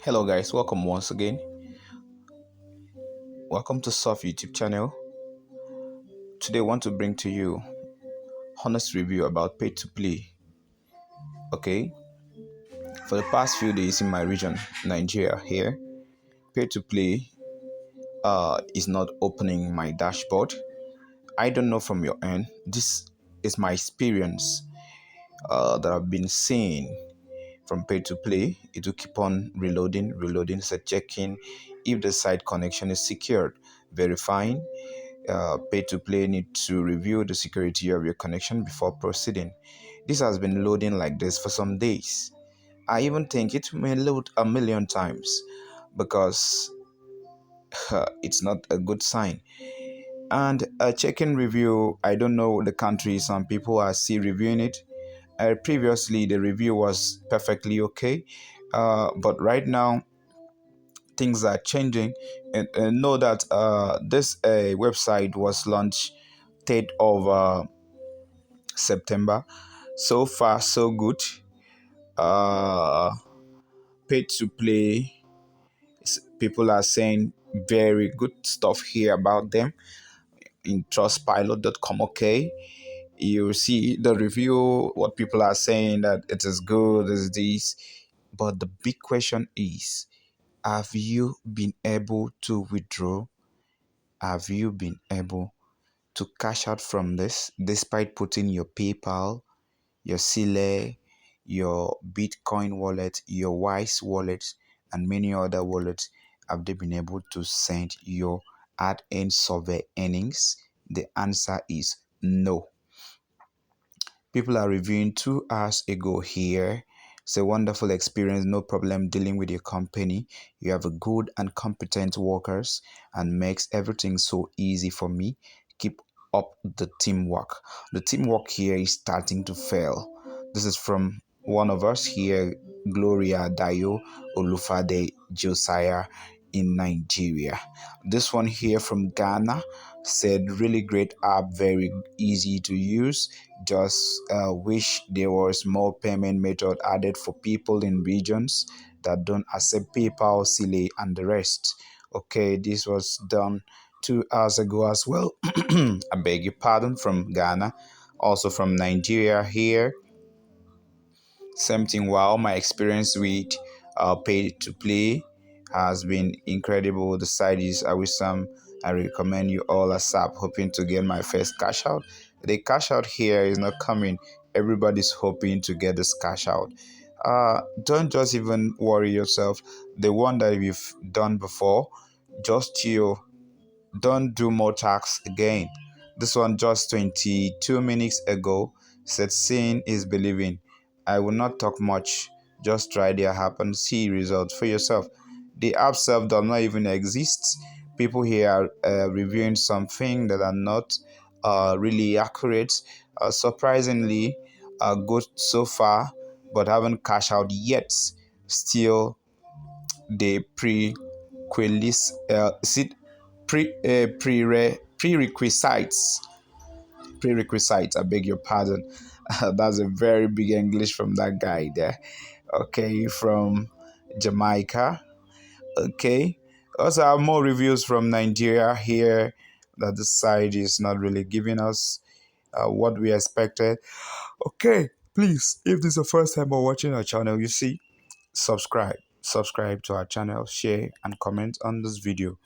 Hello guys, welcome once again. Welcome to Soft YouTube channel. Today I want to bring to you honest review about pay to play. Okay, for the past few days in my region, Nigeria here, pay to play is not opening my dashboard. I don't know from your end. This is my experience that I've been seeing from pay to play. It will keep on reloading, so checking if the site connection is secured, verifying. Pay to play need to review the security of your connection before proceeding. This has been loading like this for some days. I even think it may load a million times because it's not a good sign. And a check-in review, I don't know the country, some people are still reviewing it. Previously, the review was perfectly okay, but right now things are changing. And know that this website was launched 3rd of September. So far, so good. Uh, Paid to play. People are saying very good stuff here about them in trustpilot.com. Okay, you see the review, what people are saying that it is good, is this. But the big question is, have you been able to withdraw? Have you been able to cash out from this despite putting your PayPal, your Sile, your Bitcoin wallet, your Wise wallet, and many other wallets? Have they been able to send your ad-end survey earnings? The answer is no. People are reviewing 2 hours ago here. It's a wonderful experience, no problem dealing with your company. You have a good and competent workers and makes everything so easy for me. Keep up the teamwork. The teamwork here is starting to fail. This is from one of us here, Gloria Dayo Olufade Josiah in Nigeria. This one here from Ghana said, really great app, very easy to use. Just wish there was more payment method added for people in regions that don't accept PayPal, Sile, and the rest. Okay, this was done 2 hours ago as well. I beg your pardon, from Ghana, also from Nigeria here. Same thing. Wow, my experience with pay to play has been incredible. The site is awesome. I recommend you all ASAP. Hoping to get my first cash out. The cash out here is not coming. Everybody's hoping to get this cash out. Don't just even worry yourself. The one that you've done before, just you don't do more tasks again. This one just 22 minutes ago said seeing is believing. I will not talk much. Just try the app and see results for yourself. The app itself does not even exist. People here are reviewing something that are not really accurate. Surprisingly, good so far, but haven't cashed out yet. Still, they prerequisites. I beg your pardon. That's a very big English from that guy there. Okay, from Jamaica. Okay, also I have more reviews from Nigeria here that the site is not really giving us what we expected. Okay, please, if this is the first time you're watching our channel, you see, subscribe to our channel, share and comment on this video.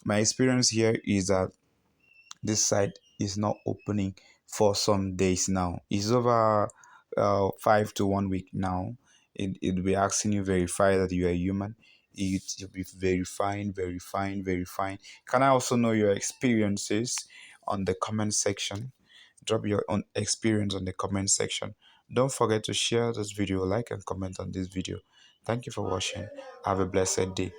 My experience here is that this site is not opening for some days now. It's over 5 to 1 week now. It'll be asking you verify that you are human. It'll be verifying. Can I also know your experiences on the comment section? Drop your own experience on the comment section. Don't forget to share this video, like and comment on this video. Thank you for watching. Have a blessed day.